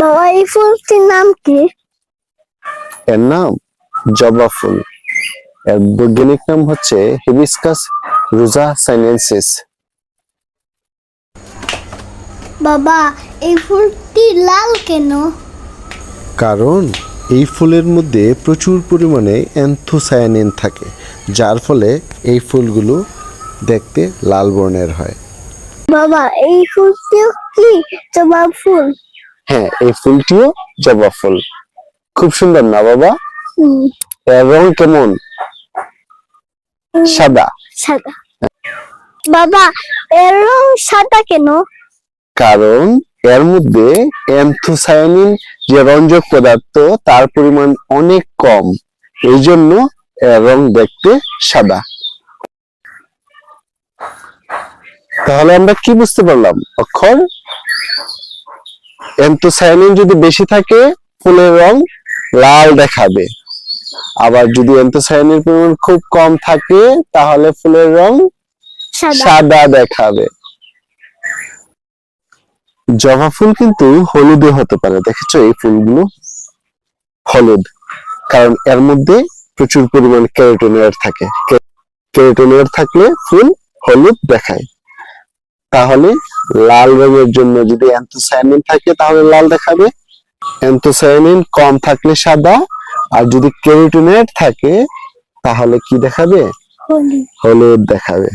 বাবা এই ফুলটির নাম কি? এর নাম জবা ফুল। এর বৈজ্ঞানিক নাম হচ্ছে হিবিস্কাস রোজা সাইনেনসিস। বাবা এই ফুলটি লাল কেন? কারণ এই ফুলের মধ্যে প্রচুর পরিমাণে অ্যান্থোসায়ানিন থাকে, যার ফলে এই ফুলগুলো দেখতে লাল বর্ণের হয়। বাবা এই ফুলটিও কি জবা ফুল? হ্যাঁ, এই ফুলটিও জবা ফুল। খুব সুন্দর না বাবা? এর রং কেমন? সাদা। সাদা। বাবা এর রং সাদা কেন? কারণ এর মধ্যে অ্যান্থোসায়ানিন যে রঞ্জক পদার্থ তার পরিমাণ অনেক কম, এই জন্য এর রং দেখতে সাদা। তাহলে আমরা কি বুঝতে পারলাম অক্ষর? অ্যান্থোসায়ানিন যদি বেশি থাকে ফুলের রং লাল দেখাবে, আবার যদি অ্যান্থোসায়ানিন পরিমাণ খুব কম থাকে তাহলে ফুলের রং সাদা দেখাবে। জবা ফুল কিন্তু হলুদে হতে পারে, দেখেছো এই ফুলগুলো হলুদ, কারণ এর মধ্যে প্রচুর পরিমাণ ক্যারোটিনয়েড থাকে। ক্যারোটিনয়েড থাকলে ফুল হলুদ দেখায়। তাহলে লাল রঙের জন্য যদি অ্যান্থোসায়ানিন থাকে তাহলে লাল দেখাবে, অ্যান্থোসায়ানিন কম থাকলে সাদা, আর যদি ক্যারোটিনয়েড থাকে তাহলে কি দেখাবে? হলুদ দেখাবে।